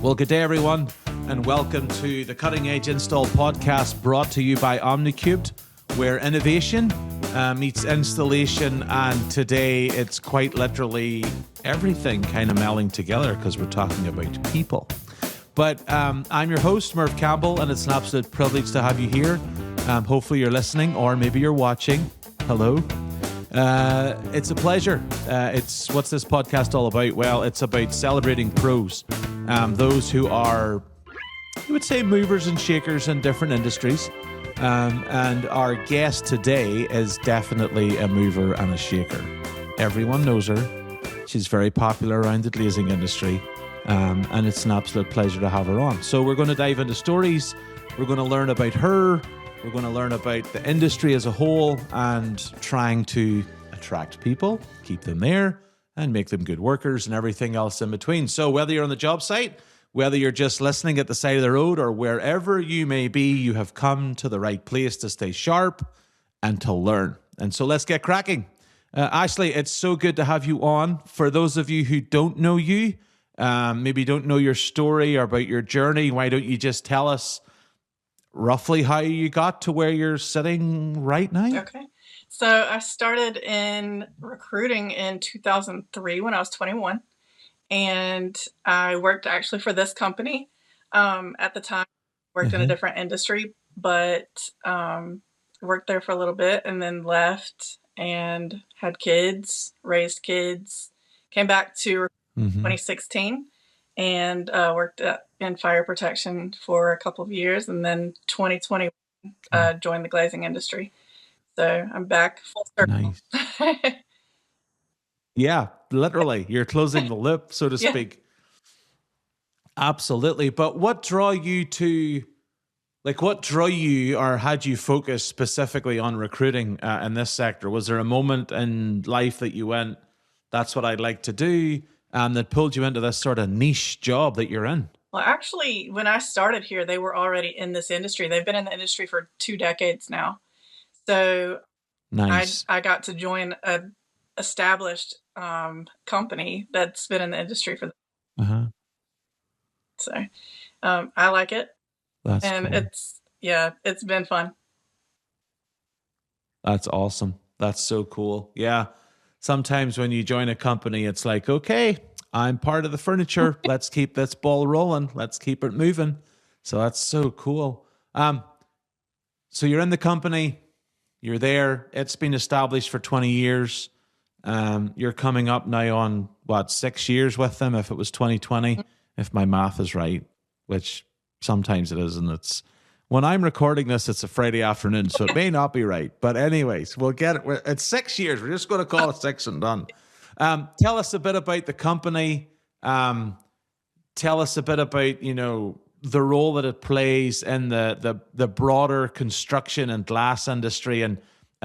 Well, good day, everyone, and welcome to the Cutting Edge Install podcast brought to you by Omni Cubed, where innovation meets installation. And today it's quite literally everything kind of melding together because we're talking about people. But I'm your host, Merv Campbell, and it's an absolute privilege to have you here. Hopefully you're listening, or maybe you're watching. Hello. It's a pleasure. What's this podcast all about? Well, it's about celebrating pros, those who are, I would say, movers and shakers in different industries. And our guest today is definitely a mover and a shaker. Everyone knows her. She's very popular around the glazing industry. And it's an absolute pleasure to have her on. So we're going to dive into stories. We're going to learn about her. We're going to learn about the industry as a whole and trying to attract people, keep them there, and make them good workers and everything else in between. So whether you're on the job site, whether you're just listening at the side of the road, or wherever you may be, you have come to the right place to stay sharp and to learn. And so let's get cracking. Ashley, it's so good to have you on. For those of you who don't know you, maybe don't know your story or about your journey, why don't you just tell us roughly how you got to where you're sitting right now? Okay. So I started in recruiting in 2003 when I was 21. And I worked actually for this company. At the time, worked in a different industry, but worked there for a little bit and then left and had kids, raised kids, came back to 2016 and worked in fire protection for a couple of years. And then 2020 joined the glazing industry. So I'm back full circle. Nice. Yeah, literally. You're closing the loop, so to speak. Absolutely. But what drew you or had you focus specifically on recruiting in this sector? Was there a moment in life that you went, that's what I'd like to do, that pulled you into this sort of niche job that you're in? Well, actually, when I started here, they were already in this industry. They've been in the industry for 2 decades now. So nice. I got to join an established company that's been in the industry for. So I like it. That's and cool. It's been fun. That's awesome. That's so cool. Yeah. Sometimes when you join a company, it's like, okay, I'm part of the furniture. Let's keep this ball rolling. Let's keep it moving. So that's so cool. So you're in the company. You're there. It's been established for 20 years. You're coming up now on, 6 years with them, if it was 2020, if my math is right, which sometimes it is. And it's, when I'm recording this, it's a Friday afternoon, so it may not be right. But anyways, we'll get it. It's 6 years. We're just going to call it 6 and done. Tell us a bit about the company. Tell us a bit about, the role that it plays in the broader construction and glass industry, and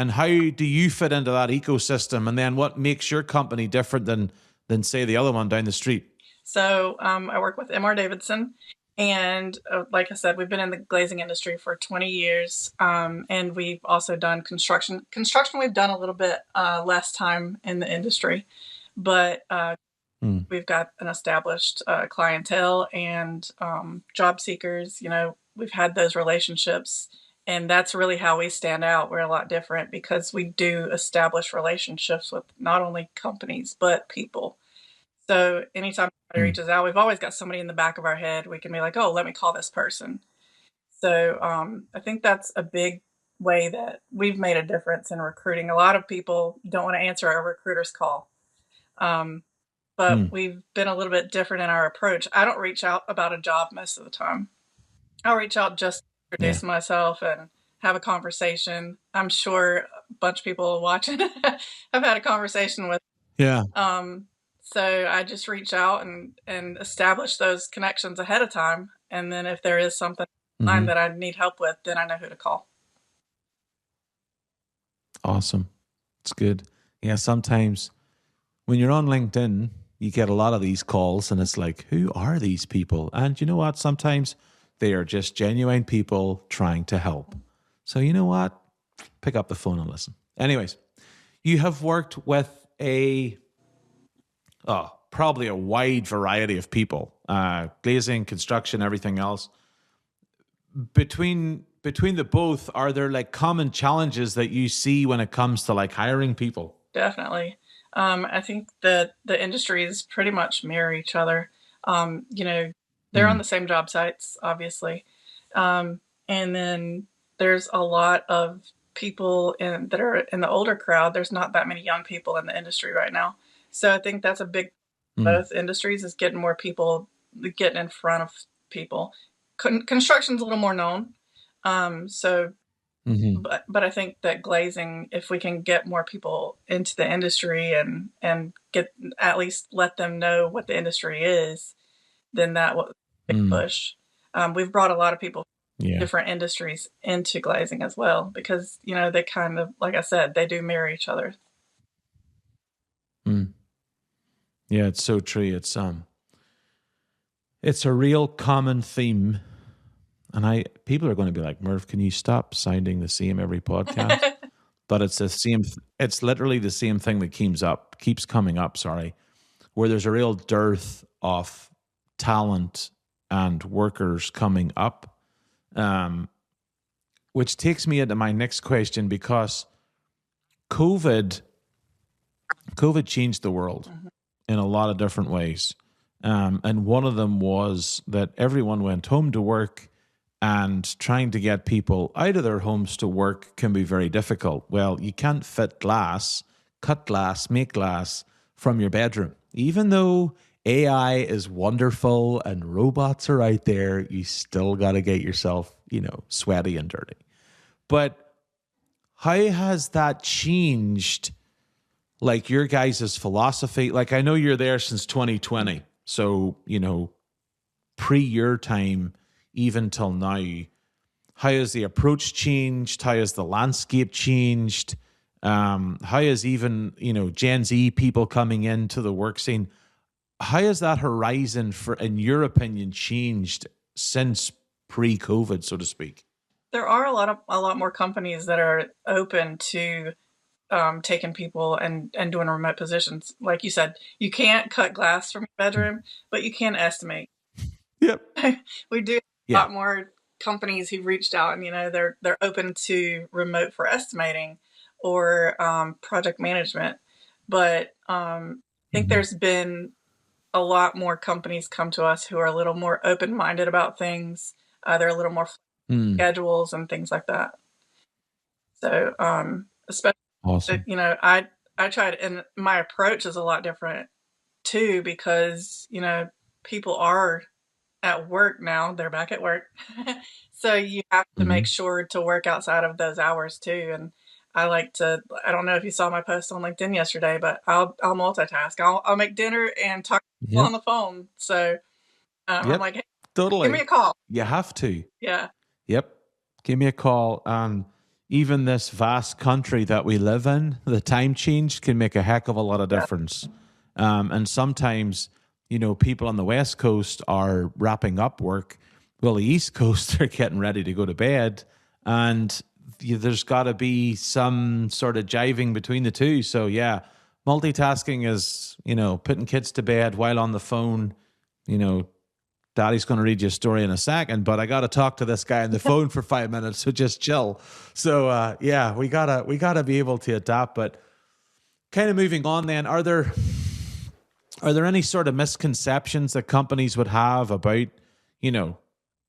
how do you fit into that ecosystem, and then what makes your company different than say the other one down the street? So I work with Davidson, and like I said, we've been in the glazing industry for 20 years, and we've also done construction. Construction we've done a little bit less time in the industry, but we've got an established clientele and job seekers. We've had those relationships, and that's really how we stand out. We're a lot different because we do establish relationships with not only companies, but people. So anytime somebody reaches out, we've always got somebody in the back of our head. We can be like, oh, let me call this person. So I think that's a big way that we've made a difference in recruiting. A lot of people don't want to answer a recruiter's call. But we've been a little bit different in our approach. I don't reach out about a job most of the time. I'll reach out just to introduce myself and have a conversation. I'm sure a bunch of people watching have had a conversation with. Yeah. So I just reach out and establish those connections ahead of time. And then if there is something that I need help with, then I know who to call. Awesome. It's good. Yeah, sometimes when you're on LinkedIn, you get a lot of these calls and it's like, who are these people? And you know what? Sometimes they are just genuine people trying to help. So you know what? Pick up the phone and listen. Anyways, you have worked with probably a wide variety of people, glazing, construction, everything else. Between the both, are there like common challenges that you see when it comes to like hiring people? Definitely. I think that the industries pretty much mirror each other. They're on the same job sites, obviously. And then there's a lot of people that are in the older crowd. There's not that many young people in the industry right now. So I think that's a big, both industries is getting more people, getting in front of people. Construction's a little more known. But I think that glazing, if we can get more people into the industry and get, at least let them know what the industry is, then that was a big push. We've brought a lot of people from different industries into glazing as well, because they kind of, like I said, they do mirror each other. Yeah, it's so true. It's a real common theme. And people are going to be like, Merv, can you stop sounding the same every podcast? But it's the same. It's literally the same thing that keeps coming up. Sorry, where there's a real dearth of talent and workers coming up, which takes me into my next question, because COVID changed the world in a lot of different ways, and one of them was that everyone went home to work. And trying to get people out of their homes to work can be very difficult. Well, you can't cut glass, make glass from your bedroom. Even though AI is wonderful and robots are out there, you still got to get yourself, sweaty and dirty. But how has that changed, like, your guys' philosophy? Like, I know you're there since 2020. So, pre your time, even till now, how has the approach changed? How has the landscape changed? How has even, Gen Z people coming into the work scene, how has that horizon, in your opinion, changed since pre-COVID, so to speak? There are a lot more companies that are open to taking people and doing remote positions. Like you said, you can't cut glass from your bedroom, but you can estimate. Yep. We do a lot more companies who've reached out, and they're open to remote for estimating or project management. But I think there's been a lot more companies come to us who are a little more open-minded about things. They're a little more schedules and things like that. So especially, awesome. I tried, and my approach is a lot different too, because people are at work now. They're back at work. So you have to make sure to work outside of those hours too. And I don't know if you saw my post on LinkedIn yesterday, but I'll multitask. I'll make dinner and talk on the phone. So I'm like, hey, totally. give me a call. You have to. Yeah. Yep. Give me a call. Even this vast country that we live in, the time change can make a heck of a lot of difference. And sometimes, people on the West Coast are wrapping up work. Well, the East Coast, they're getting ready to go to bed. And there's got to be some sort of jiving between the two. So, yeah, multitasking is, putting kids to bed while on the phone. Daddy's going to read you a story in a second, but I got to talk to this guy on the phone for 5 minutes, so just chill. So, we gotta be able to adapt. But kind of moving on then, are there any sort of misconceptions that companies would have about,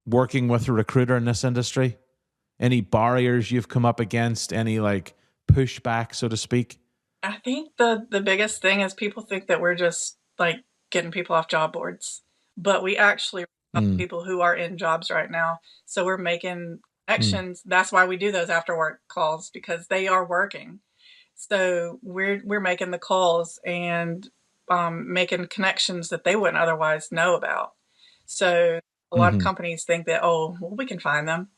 working with a recruiter in this industry? Any barriers you've come up against? Any like pushback, so to speak? I think the biggest thing is people think that we're just like getting people off job boards, but we actually have people who are in jobs right now. So we're making connections. That's why we do those after work calls, because they are working. So we're making the calls and making connections that they wouldn't otherwise know about. So a lot of companies think that, we can find them,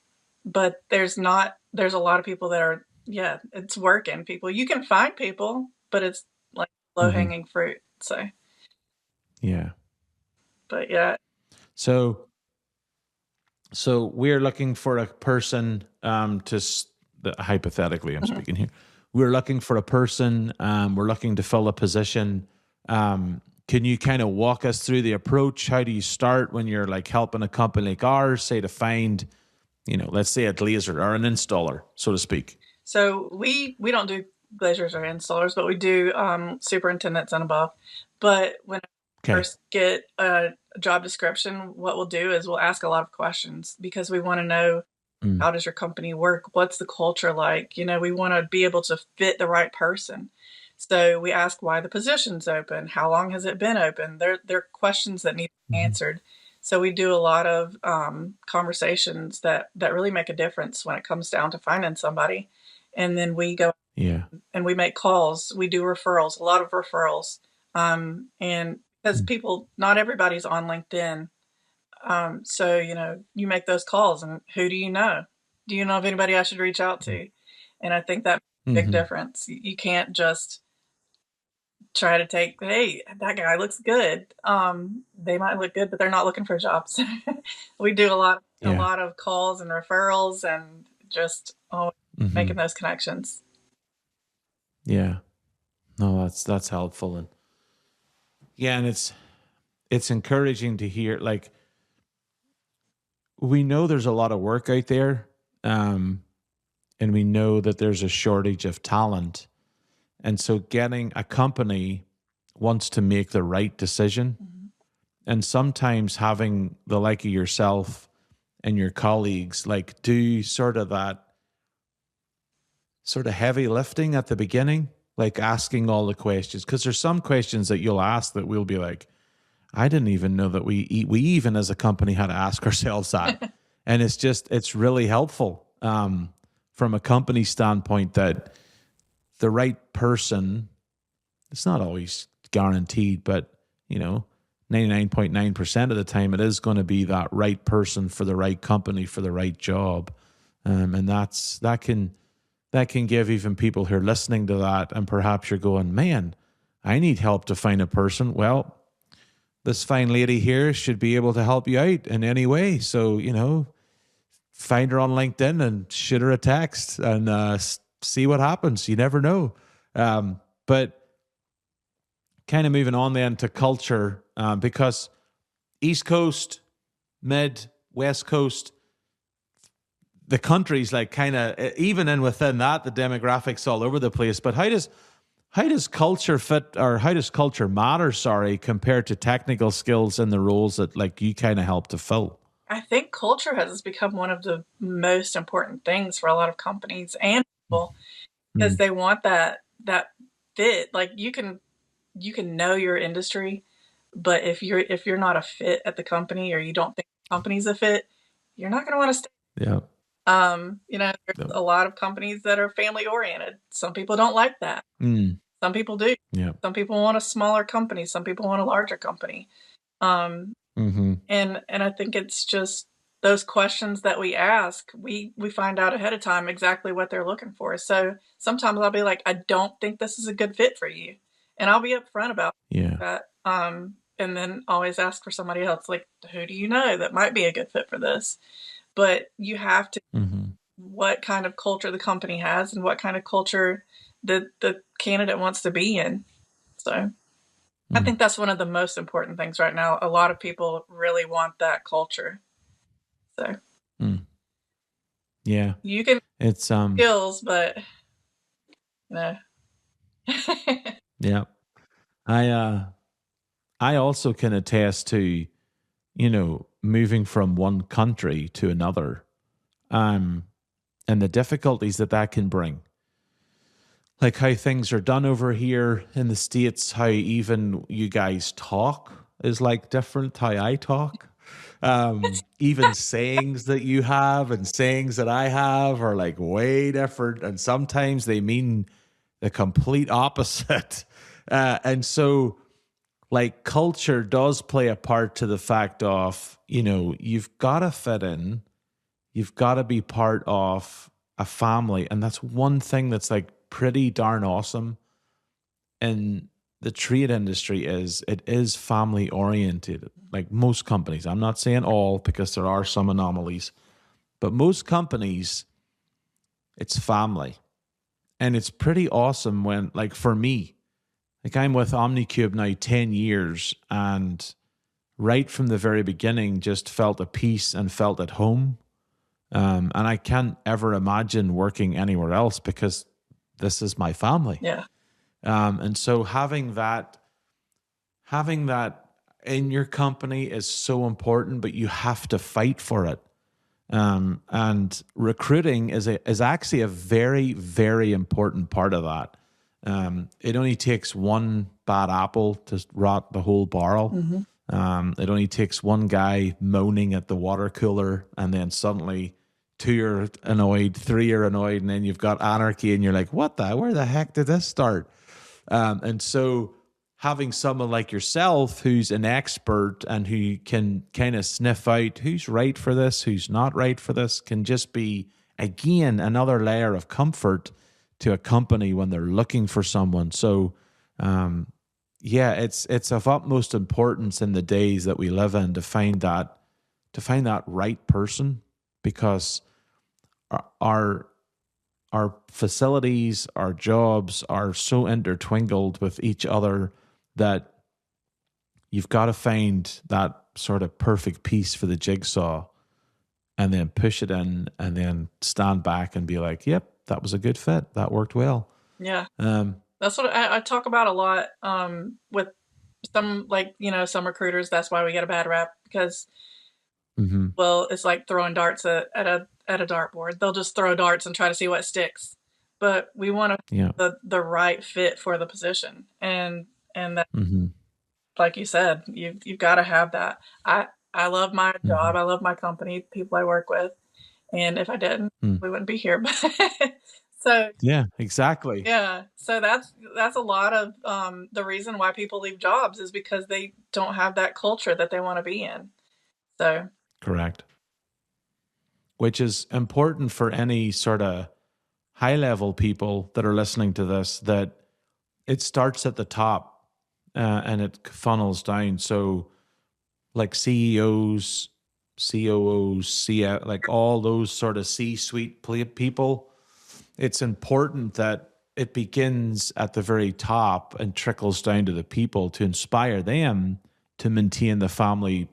but there's a lot of people that are, it's working people. You can find people, but it's like low hanging fruit. So, yeah. But yeah. So we're looking for a person hypothetically, I'm speaking here. We're looking for a person. We're looking to fill a position. Can you kind of walk us through the approach? How do you start when you're like helping a company like ours, say, to find, let's say a glazer or an installer, so to speak? So we don't do glazers or installers, but we do superintendents and above. But when I first get a job description, what we'll do is we'll ask a lot of questions because we want to know, how does your company work? What's the culture like? We want to be able to fit the right person. So we ask why the position's open. How long has it been open? They're questions that need to be answered. So we do a lot of conversations that really make a difference when it comes down to finding somebody. And then we go and we make calls. We do referrals, a lot of referrals. And because not everybody's on LinkedIn. So, you make those calls and who do you know? Do you know of anybody I should reach out to? And I think that makes a big difference. You can't just try to take, hey, that guy looks good. They might look good, but they're not looking for jobs. We do a lot of calls and referrals and just making those connections. Yeah. No, that's helpful. And and it's encouraging to hear, like, we know there's a lot of work out there, and we know that there's a shortage of talent. And so getting a company wants to make the right decision. And sometimes having the like of yourself and your colleagues like do sort of that sort of heavy lifting at the beginning, like asking all the questions. Because there's some questions that you'll ask that we'll be like, I didn't even know that we even as a company had to ask ourselves that. And it's really helpful from a company standpoint that the right person, it's not always guaranteed, but 99.9% of the time it is going to be that right person for the right company for the right job. And that can give even people who are listening to that, and perhaps you're going, man, I need help to find a person. Well, this fine lady here should be able to help you out in any way. So, find her on LinkedIn and shoot her a text and see what happens. You never know. But kind of moving on then to culture, because East Coast, Mid, West Coast, the country's like kind of, even in within that, the demographics all over the place. But how does culture fit, or how does culture matter, compared to technical skills in the roles that like you kind of help to fill? I think culture has become one of the most important things for a lot of companies and people because they want that fit. Like you can know your industry, but if you're not a fit at the company or you don't think the company's a fit, you're not going to want to stay. Yeah. There's a lot of companies that are family oriented. Some people don't like that. Some people do. Yeah. Some people want a smaller company. Some people want a larger company. And I think it's just those questions that we ask, we find out ahead of time exactly what they're looking for. So sometimes I'll be like, I don't think this is a good fit for you. And I'll be upfront about that. And then always ask for somebody else, like, who do you know that might be a good fit for this? But you have to, what kind of culture the company has and what kind of culture the candidate wants to be in. So I think that's one of the most important things right now. A lot of people really want that culture. So yeah, you can it's skills, but yeah, I also can attest to moving from one country to another, and the difficulties that can bring. Like how things are done over here in the States, how even you guys talk is like different how I talk. Even sayings that you have and sayings that I have are like way different. And sometimes they mean the complete opposite. And so like culture does play a part to the fact of, you've got to fit in. You've got to be part of a family. And that's one thing that's like pretty darn awesome in the trade industry is it is family oriented. Like most companies, I'm not saying all because there are some anomalies, but most companies, it's family. And it's pretty awesome when, like for me, like I'm with Omni Cubed now 10 years, and right from the very beginning just felt at peace and felt at home. And I can't ever imagine working anywhere else because this is my family. Yeah. And so having that in your company is so important, but you have to fight for it. And recruiting is actually a very, very important part of that. It only takes one bad apple to rot the whole barrel. Mm-hmm. It only takes one guy moaning at the water cooler, and then suddenly 2 are annoyed, 3 are annoyed, and then you've got anarchy, and you're like, where the heck did this start? And so having someone like yourself who's an expert and who can kind of sniff out who's right for this, who's not right for this, can just be, again, another layer of comfort to a company when they're looking for someone. So, it's of utmost importance in the days that we live in to find that right person, because our facilities, our jobs are so intertwined with each other that you've got to find that sort of perfect piece for the jigsaw and then push it in and then stand back and be like, yep, that was a good fit. That worked well. Yeah. That's what I talk about a lot with some, like, some recruiters. That's why we get a bad rap, because, well, it's like throwing darts at a dartboard. They'll just throw darts and try to see what sticks. But we want the right fit for the position. And that, like you said, you've got to have that. I love my job. I love my company, people I work with. And if I didn't, we wouldn't be here. So yeah, exactly. Yeah. So that's a lot of the reason why people leave jobs is because they don't have that culture that they want to be in. So correct. Which is important for any sort of high level people that are listening to this, that it starts at the top and it funnels down. So like CEOs, COOs, like all those sort of C-suite people, it's important that it begins at the very top and trickles down to the people to inspire them to maintain the family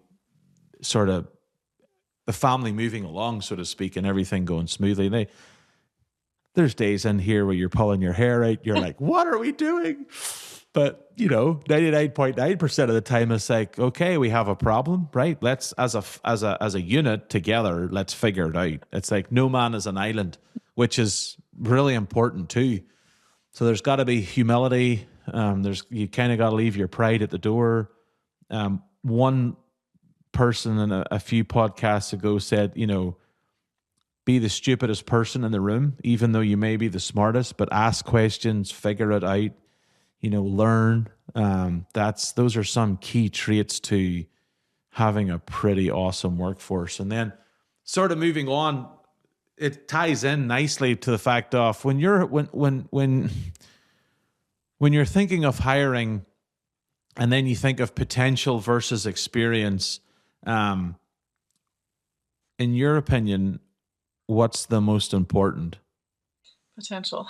moving along, so to speak, and everything going smoothly. There's days in here where you're pulling your hair out. You're like, what are we doing? But, 99.9% of the time it's like, okay, we have a problem, right? Let's, as a unit together, let's figure it out. It's like no man is an island, which is really important too. So there's got to be humility. You kind of got to leave your pride at the door. One person in a few podcasts ago said, be the stupidest person in the room, even though you may be the smartest, but ask questions, figure it out, learn. Those are some key traits to having a pretty awesome workforce. And then sort of moving on, it ties in nicely to the fact of when you're thinking of hiring, and then you think of potential versus experience, in your opinion, what's the most important? Potential.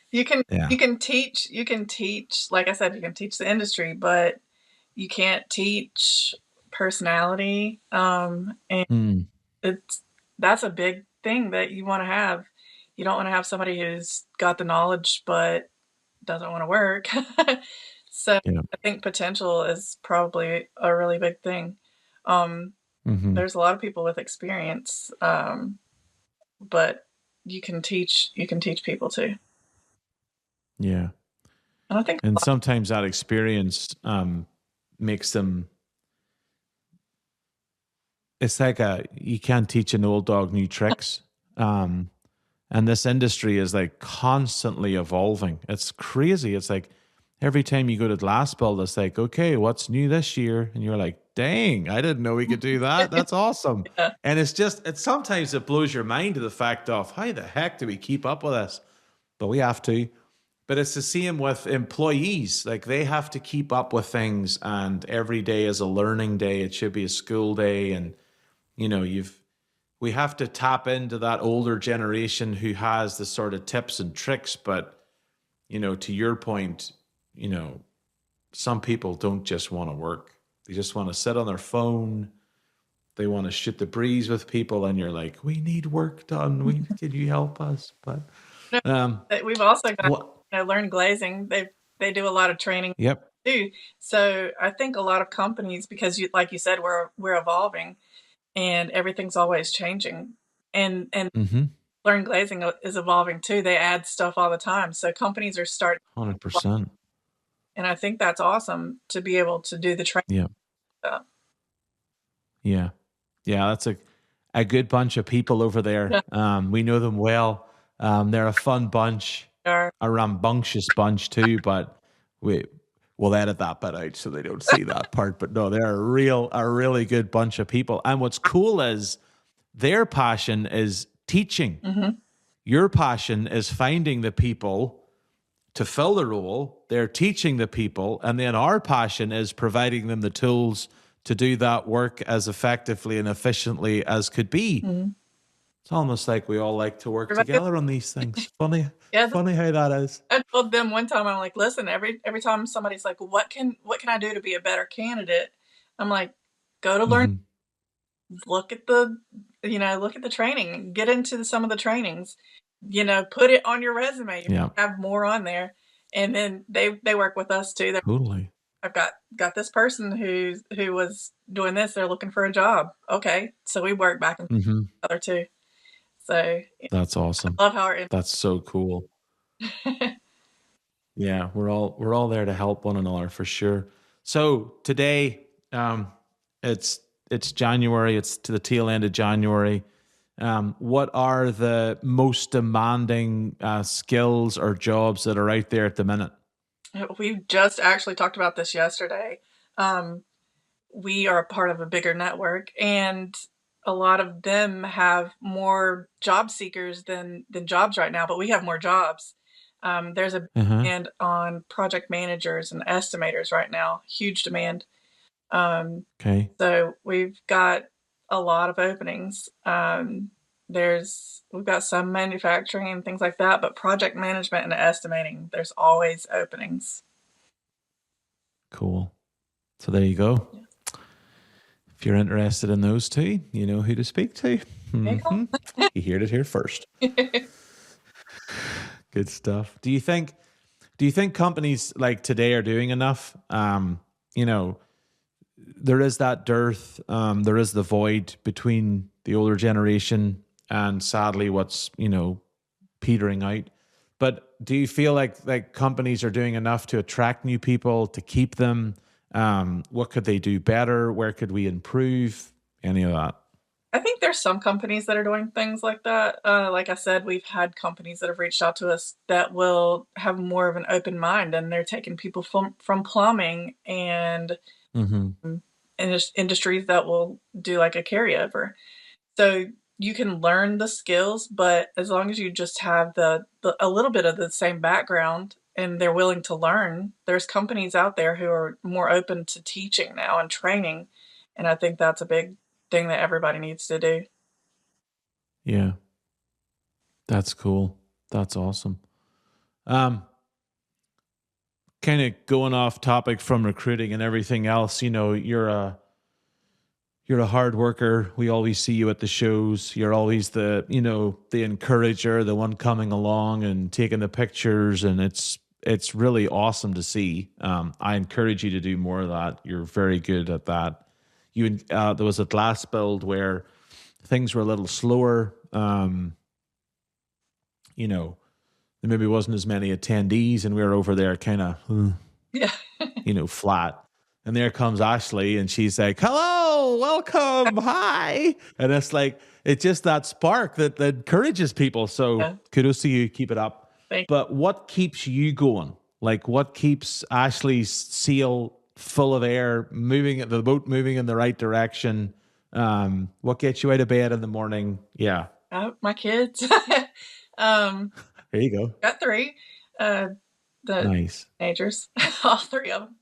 You can teach, like I said, you can teach the industry, but you can't teach personality. And that's a big thing that you want to have. You don't want to have somebody who's got the knowledge but doesn't want to work. So I think potential is probably a really big thing. There's a lot of people with experience, but you can teach people too. Yeah. And I think sometimes that experience makes them, it's like you can't teach an old dog new tricks. And this industry is like constantly evolving. It's crazy. It's like every time you go to glass build, it's like, okay, what's new this year? And you're like, dang, I didn't know we could do that. That's awesome. Yeah. And it's sometimes it blows your mind to the fact of how the heck do we keep up with this? But we have to. But it's the same with employees. Like they have to keep up with things, and every day is a learning day. It should be a school day. And, we have to tap into that older generation who has the sort of tips and tricks. But, to your point, you know, some people don't just want to work. They just want to sit on their phone. They want to shoot the breeze with people, and you're like, we need work done. Can you help us? But um, We've also got, what? learn glazing. They do a lot of training Yep. too. So I think a lot of companies, because like you said, we're evolving and everything's always changing, and Mm-hmm. learn glazing is evolving too. They add stuff all the time. So companies are starting, 100%. and I think that's awesome to be able to do the training Yeah. stuff. Yeah. Yeah. That's a good bunch of people over there. Yeah, We know them well. They're a fun bunch, they are. a rambunctious bunch too, but we'll edit that bit out so they don't see that part. But no, they're a really good bunch of people. And what's cool is their passion is teaching. Mm-hmm. Your passion is finding the people to fill the role. They're teaching the people. And then our passion is providing them the tools to do that work as effectively and efficiently as could be. Mm-hmm. It's almost like we all like to work Everybody- together on these things. Funny, Yeah, funny how that is. I told them one time, I'm like, listen, every time somebody's like, what can I do to be a better candidate? I'm like, go to learn, Mm-hmm. look at look at the training, get into some of the trainings, put it on your resume. Yeah, Have more on there. And then they work with us too. totally. I've got this person who was doing this. They're looking for a job. Okay, so we work back and forth Mm-hmm. with other two. So That's awesome. I love how That's so cool. Yeah, we're all there to help one another for sure. So today, it's January. It's to the tail end of January. What are the most demanding skills or jobs that are out there at the minute? we just actually talked about this yesterday. Um, we are a part of a bigger network, and a lot of them have more job seekers than jobs right now, but we have more jobs. There's a Uh-huh. demand on project managers and estimators right now, huge demand. Um, Okay. so we've got a lot of openings. We've got some manufacturing and things like that, but project management and estimating, there's always openings. Cool. So there you go. Yeah. If you're interested in those two, you know who to speak to. There you Mm-hmm. You heard it here first. go. Good stuff. Do you think companies like today are doing enough? You know, there is that dearth, there is the void between the older generation and sadly what's, petering out. But do you feel like companies are doing enough to attract new people, to keep them? What could they do better? Where could we improve? Any of that? I think there's some companies that are doing things like that. Like I said, we've had companies that have reached out to us that will have more of an open mind, and they're taking people from plumbing and Mm-hmm. industries that will do like a carryover. So you can learn the skills, but as long as you just have the a little bit of the same background and they're willing to learn, there's companies out there who are more open to teaching now and training. And I think that's a big thing that everybody needs to do. Yeah, that's cool. That's awesome. Um, Kind of going off topic from recruiting and everything else. You're a hard worker. We always see you at the shows. You're always the encourager, the one coming along and taking the pictures, and it's really awesome to see. I encourage you to do more of that. You're very good at that. There was a glass build where things were a little slower. There maybe wasn't as many attendees, and we were over there kind of, Yeah. flat. And there comes Ashley, and she's like, "Hello, welcome, hi." And it's just that spark that encourages people. So Yeah. kudos to you, keep it up. Thank But what keeps you going? Like, what keeps Ashley's sail full of air, the boat moving in the right direction? What gets you out of bed in the morning? Yeah, my kids. um, there you go. got three, uh, the Nice. teenagers, all three of them.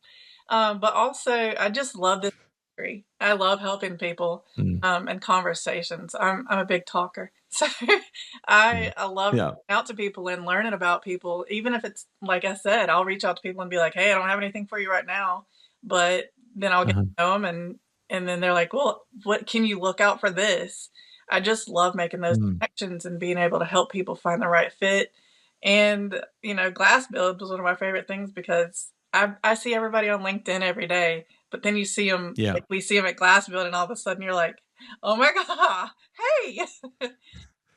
But also, I just love this agree. I love helping people and conversations. I'm a big talker. So I love Yeah. reaching out to people and learning about people. Even if it's like I said, I'll reach out to people and be like, "Hey, I don't have anything for you right now," but then I'll get Uh-huh. to know them, and then they're like, "Well, what can you look out for this?" I just love making those Mm. connections and being able to help people find the right fit. And glass build was one of my favorite things because I see everybody on LinkedIn every day, but then you see them, Yeah. like we see them at glass build, and all of a sudden you're like, "Oh my god, hey!"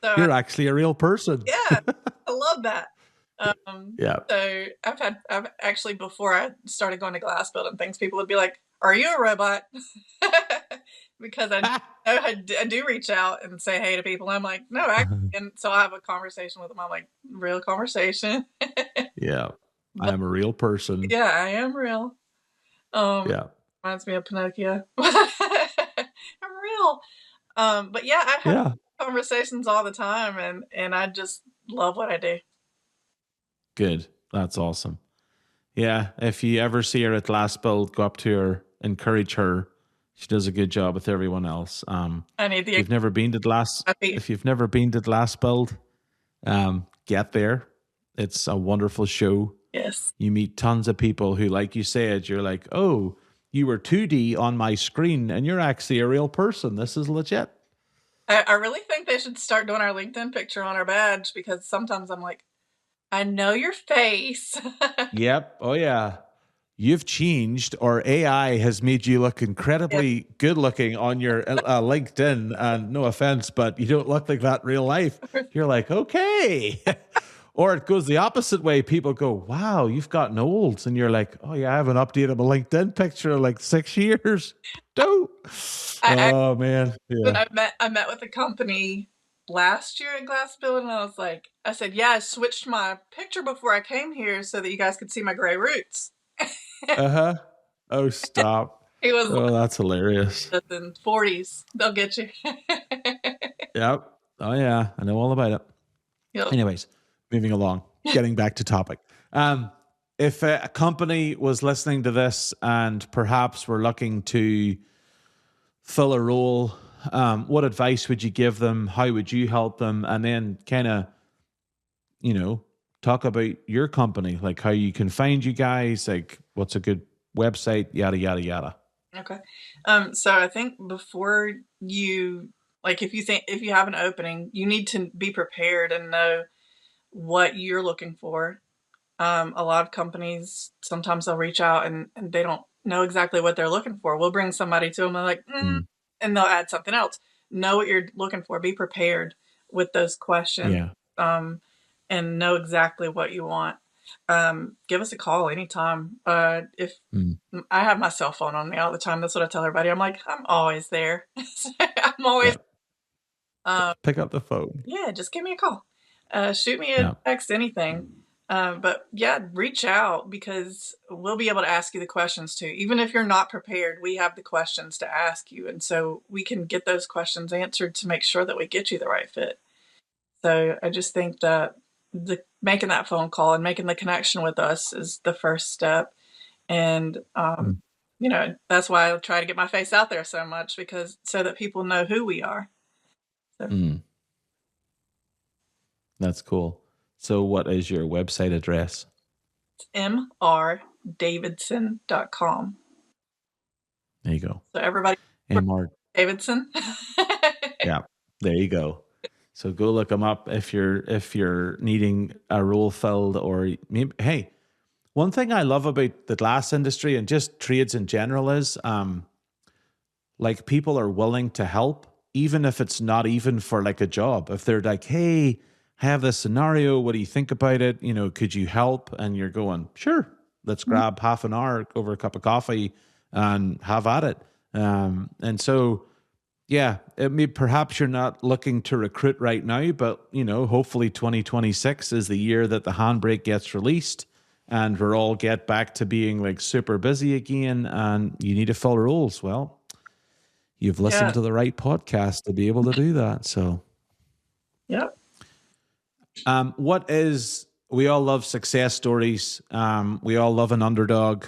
So You're actually a real person. yeah, I love that. Yeah. So I've actually, before I started going to glass build and things, people would be like, "Are you a robot?" Because I do reach out and say hey to people. I'm like, "No, actually," and so I have a conversation with them. I'm like, real conversation. Yeah. I But am a real person. yeah, I am real. Um, Yeah. Reminds me of Pinocchio. I'm real. But yeah, I have Yeah. conversations all the time, and I just love what I do. Good. That's awesome. Yeah. If you ever see her at Last Build, go up to her, encourage her. She does a good job with everyone else. I need If the you've never been to Glass, happy. if you've never been to Last Build, get there. It's a wonderful show. Yes. You meet tons of people who, like you said, you're like, oh, you were 2D on my screen and you're actually a real person. This is legit. I really think they should start doing our LinkedIn picture on our badge, because sometimes I'm like, I know your face. Yep. Oh, yeah. You've changed, or AI has made you look Yeah. incredibly good looking on your LinkedIn. And no offense, but you don't look like that in real life. You're like, okay. Or it goes the opposite way. People go, wow, you've gotten old. And you're like, oh, yeah, I haven't updated my LinkedIn picture in like 6 years. Don't. I Oh, man. But Yeah. I met with a company last year at Glassville, and I said, yeah, I switched my picture before I came here so that you guys could see my gray roots. Uh huh. Oh, stop. He was Oh, that's hilarious. like, in 40s, they'll get you. Yep. Oh, yeah. I know all about it. Yep. Anyways, moving along, getting back to topic. If a company was listening to this and perhaps were looking to fill a role, what advice would you give them? How would you help them? And then kind of, talk about your company, like how you can find you guys, like what's a good website, yada, yada, yada. Okay. So I think before you, like, if you have an opening, you need to be prepared and know what you're looking for. A lot of companies, sometimes they'll reach out and they don't know exactly what they're looking for. We'll bring somebody to them and like, Mm, and they'll add something else. Know what you're looking for. Be prepared with those questions, yeah. and know exactly what you want. Give us a call anytime. If Mm. I have my cell phone on me all the time, that's what I tell everybody. I'm like, I'm always there. I'm always, Yeah. um, Pick up the phone. yeah, just give me a call. Shoot me a Yeah. text, anything. But yeah, reach out, because we'll be able to ask you the questions too. Even if you're not prepared, we have the questions to ask you. And so we can get those questions answered to make sure that we get you the right fit. So I just think that making that phone call and making the connection with us is the first step. And, Mm. that's why I try to get my face out there so much, because so that people know who we are. So Mm. That's cool. So, what is your website address? it's mrdavidson.com. There you go. So everybody, MR. Davidson. Yeah, there you go. So go look them up if you're needing a role filled, or maybe. Hey, one thing I love about the glass industry and just trades in general is, like, people are willing to help, even if it's not even for like a job. If they're like, hey, I have this scenario, what do you think about it? Could you help? And you're going, sure, let's grab half an hour over a cup of coffee and have at it. And so, yeah, perhaps you're not looking to recruit right now, but hopefully 2026 is the year that the handbrake gets released and we're all get back to being like super busy again, and you need to fill roles. Well, you've listened Yeah. to the right podcast to be able to do that. So, Yep. we all love success stories. We all love an underdog.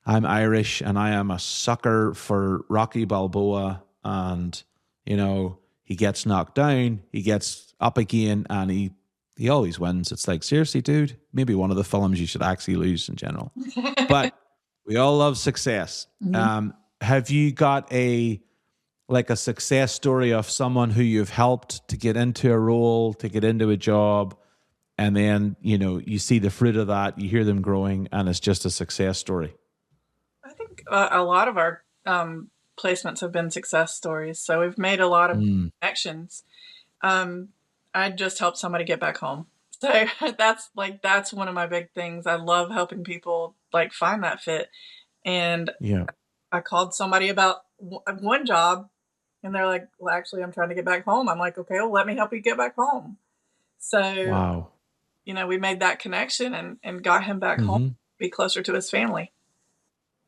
I'm Irish and I am a sucker for Rocky Balboa, and he gets knocked down, he gets up again, and he always wins. It's like, seriously, dude, maybe one of the films you should actually lose in general. But we all love success. Mhm. Have you got a success story of someone who you've helped to get into a role, to get into a job, and then, you see the fruit of that, you hear them growing, and it's just a success story? I think a lot of our placements have been success stories. So we've made a lot of Mm, connections. Um, I just helped somebody get back home. So that's one of my big things. I love helping people like find that fit. And yeah. I called somebody about one job, and they're like, "Well, actually, I'm trying to get back home." I'm like, "Okay, well, let me help you get back home." So, Wow. we made that connection and got him back home, Hmm. be closer to his family.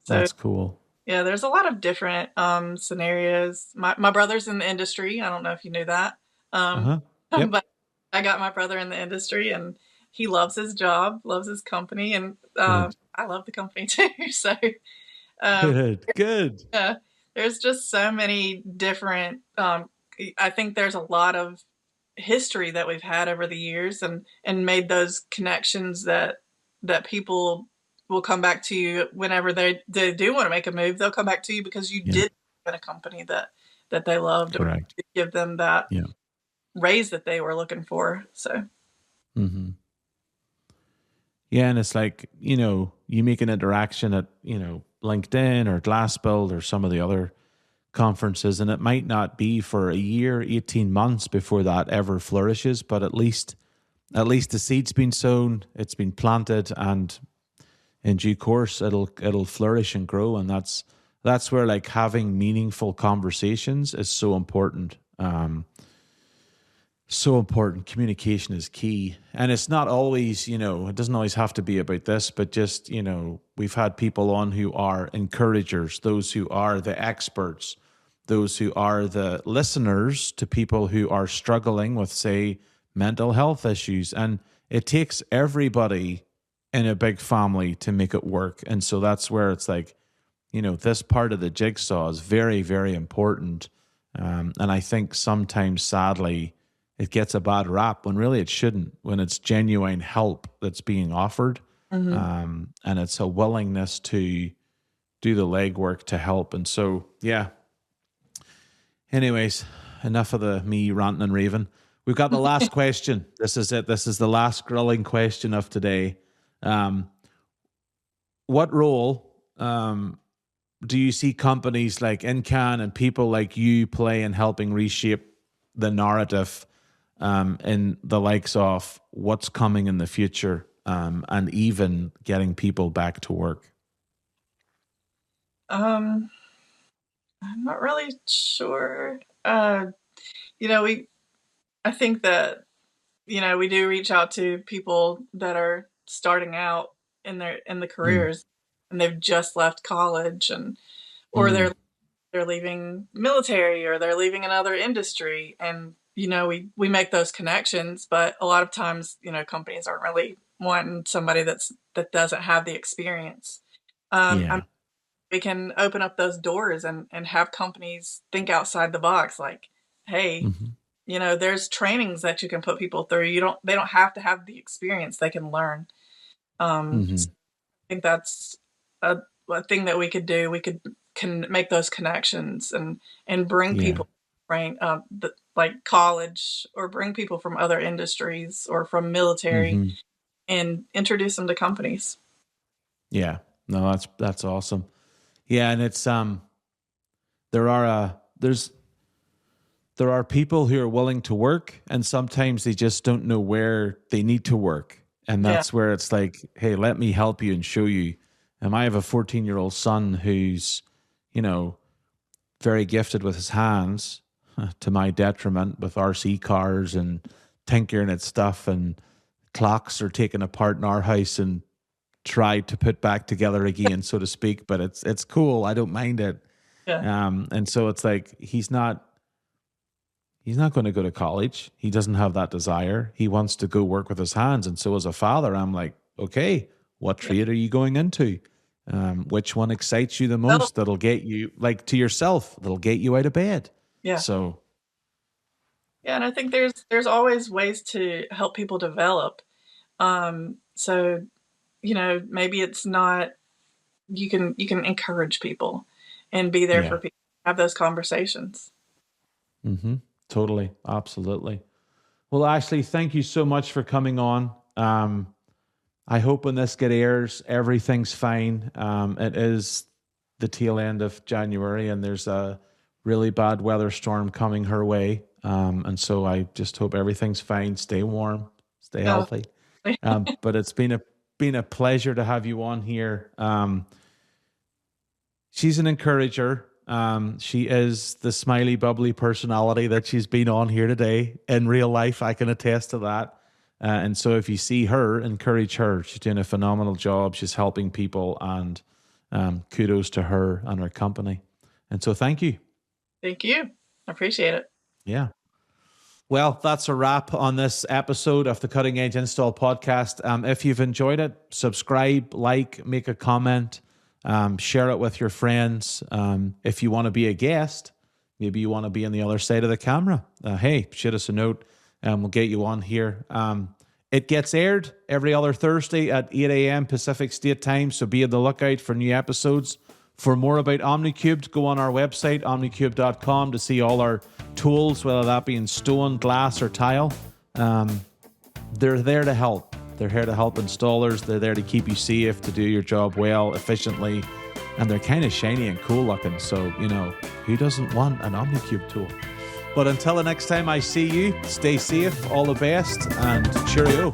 So, That's cool. yeah, there's a lot of different scenarios. My brother's in the industry. I don't know if you knew that, um, Uh-huh. Yep. but I got my brother in the industry, and he loves his job, loves his company, and Good. I love the company too. So, um, Good. Good. yeah, there's just so many different. I think there's a lot of history that we've had over the years, and made those connections that people will come back to you whenever they do want to make a move. They'll come back to you because you Yeah. did in a company that they loved, or Correct. give them that Yeah. raise that they were looking for. So, Hmm. Yeah, and it's like, you make an interaction at, LinkedIn or Glassbuild or some of the other conferences, and it might not be for a year, 18 months before that ever flourishes, but at least the seed's been sown, it's been planted, and in due course it'll flourish and grow. And that's where like having meaningful conversations is so important. So important. Communication is key. And it's not always, it doesn't always have to be about this, but just, we've had people on who are encouragers, those who are the experts, those who are the listeners to people who are struggling with, say, mental health issues. And it takes everybody in a big family to make it work. And so that's where it's like, this part of the jigsaw is very, very important. And I think sometimes, sadly, it gets a bad rap when really it shouldn't, when it's genuine help that's being offered. mhm. And it's a willingness to do the legwork to help. And so, yeah. Anyways, enough of the me ranting and raving. We've got the last question. This is it. This is the last grilling question of today. What role do you see companies like InCan and people like you play in helping reshape the narrative in the likes of what's coming in the future, and even getting people back to work? um, I'm not really sure. We I think that we do reach out to people that are starting out in the Mm, careers, and they've just left college, and or mm, they're leaving military, or they're leaving another industry, and we make those connections. But a lot of times, companies aren't really wanting somebody that doesn't have the experience. yeah. We can open up those doors, and have companies think outside the box, like, hey, Hmm. there's trainings that you can put people through. They don't have to have the experience, they can learn. Hmm. So I think that's a thing that we could do. We can make those connections, and bring Yeah. people, right, like college, or bring people from other industries or from military, Hmm. and introduce them to companies. Yeah. No, that's awesome. Yeah, and it's there are there are people who are willing to work, and sometimes they just don't know where they need to work. And Yeah. that's where it's like, hey, let me help you and show you. I have a 14-year-old son who's, you know, very gifted with his hands, to my detriment, with RC cars and tinkering at stuff, and clocks are taken apart in our house and tried to put back together again, so to speak. But it's cool. I don't mind it. Yeah. And so it's like he's not going to go to college. He doesn't have that desire. He wants to go work with his hands. And so as a father, I'm like, okay, what Yeah. trade are you going into? Which one excites you the most? That'll get you, like, to yourself, that'll get you out of bed. Yeah. So. Yeah, and I think there's always ways to help people develop. So, maybe it's not, you can encourage people and be there for people, have those conversations. Mm-hmm. Totally. Absolutely. Well, Ashley, thank you so much for coming on. I hope when this airs, everything's fine. It is the tail end of January and there's a really bad weather storm coming her way. And so I just hope everything's fine. Stay warm, stay healthy. But it's been a pleasure to have you on here. She's an encourager. She is the smiley, bubbly personality that she's been on here today. In real life, I can attest to that. And so if you see her, encourage her. She's doing a phenomenal job. She's helping people, and kudos to her and her company. And so thank you. Thank you. I appreciate it. Yeah. Well, that's a wrap on this episode of the Cutting Edge Install Podcast. If you've enjoyed it, subscribe, like, make a comment, share it with your friends. If you want to be a guest, maybe you want to be on the other side of the camera, hey, shoot us a note and we'll get you on here. It gets aired every other Thursday at 8 a.m. Pacific State Time, so be on the lookout for new episodes. For more about Omni Cubed, go on our website, omnicubed.com, to see all our tools, whether that be in stone, glass, or tile. They're there to help. They're here to help installers. They're there to keep you safe, to do your job well, efficiently. And they're kind of shiny and cool looking. So, who doesn't want an Omni Cubed tool? But until the next time I see you, stay safe, all the best, and cheerio.